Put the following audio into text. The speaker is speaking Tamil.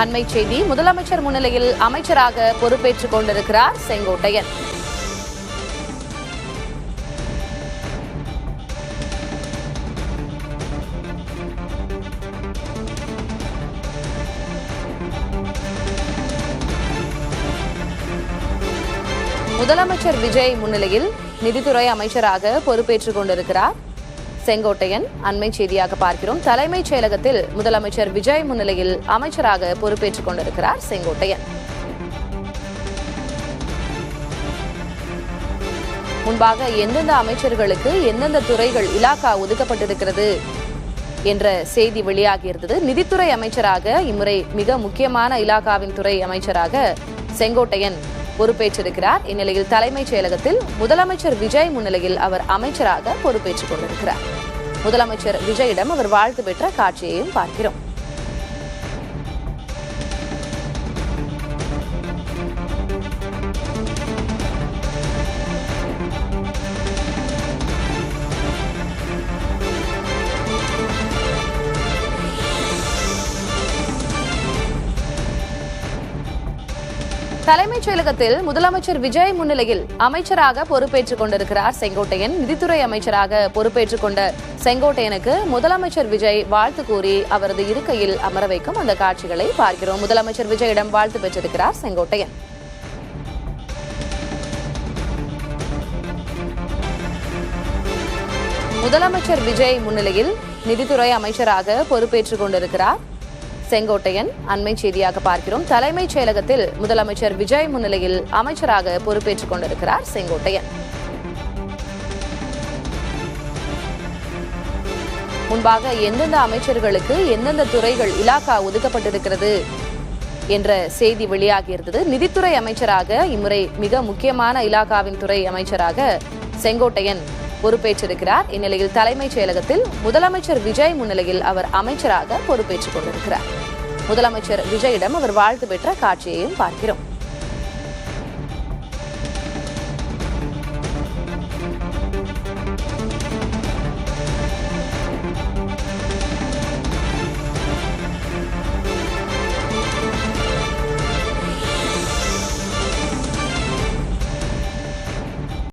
அண்மை செய்தி. முதலமைச்சர் முன்னிலையில் அமைச்சராக பொறுப்பேற்றுக் கொண்டிருக்கிறார் செங்கோட்டையன். முதலமைச்சர் விஜய் முன்னிலையில் நிதித்துறை அமைச்சராக பொறுப்பேற்றுக் கொண்டிருக்கிறார் செங்கோட்டையன். அண்மை செய்தியாக பார்க்கிறோம். தலைமைச் செயலகத்தில் முதலமைச்சர் விஜய் முன்னிலையில் அமைச்சராக பொறுப்பேற்றுக் கொண்டிருக்கிறார் செங்கோட்டையன். முன்பாக எந்தெந்த அமைச்சர்களுக்கு எந்தெந்த துறைகள் இலாகா ஒதுக்கப்பட்டிருக்கிறது என்ற செய்தி வெளியாகியிருந்தது. நிதித்துறை அமைச்சராக இம்முறை மிக முக்கியமான இலாகாவின் துறை அமைச்சராக செங்கோட்டையன் பொறுப்பேற்றிருக்கிறார். இந்நிலையில் தலைமைச் செயலகத்தில் முதலமைச்சர் விஜய் முன்னிலையில் அவர் அமைச்சராக பொறுப்பேற்றுக் கொண்டிருக்கிறார். முதலமைச்சர் விஜயிடம் அவர் வாழ்த்து பெற்ற காட்சியையும் பார்க்கிறோம். தலைமைச் செயலகத்தில் முதலமைச்சர் விஜய் முன்னிலையில் அமைச்சராக பொறுப்பேற்றுக் கொண்டிருக்கிறார் செங்கோட்டையன். நிதித்துறை அமைச்சராக பொறுப்பேற்றுக் கொண்ட செங்கோட்டையனுக்கு முதலமைச்சர் விஜய் வாழ்த்து கூறி அவரது இருக்கையில் அமர வைக்கும் அந்த காட்சிகளை பார்க்கிறோம். முதலமைச்சர் விஜயிடம் வாழ்த்து பெற்றிருக்கிறார் செங்கோட்டையன். முதலமைச்சர் விஜய் முன்னிலையில் நிதித்துறை அமைச்சராக பொறுப்பேற்றுக் கொண்டிருக்கிறார் செங்கோட்டையன். அண்மை செய்தியாக பார்க்கிறோம். தலைமைச் செயலகத்தில் முதலமைச்சர் விஜய் முன்னிலையில் அமைச்சராக பொறுப்பேற்றுக் கொண்டிருக்கிறார் செங்கோட்டையன். முன்பாக எந்தெந்த அமைச்சர்களுக்கு எந்தெந்த துறைகள் இலாகா ஒதுக்கப்பட்டிருக்கிறது என்ற செய்தி வெளியாகியிருந்தது. நிதித்துறை அமைச்சராக இம்முறை மிக முக்கியமான இலாகாவின் துறை அமைச்சராக செங்கோட்டையன் பொறுப்பேற்றிருக்கிறார். இந்நிலையில் தலைமைச் செயலகத்தில் முதலமைச்சர் விஜய் முன்னிலையில் அவர் அமைச்சராக பொறுப்பேற்றுக் கொண்டிருக்கிறார். முதலமைச்சர் விஜயிடம் அவர் வாழ்த்து பெற்ற காட்சியையும் பார்க்கிறோம்.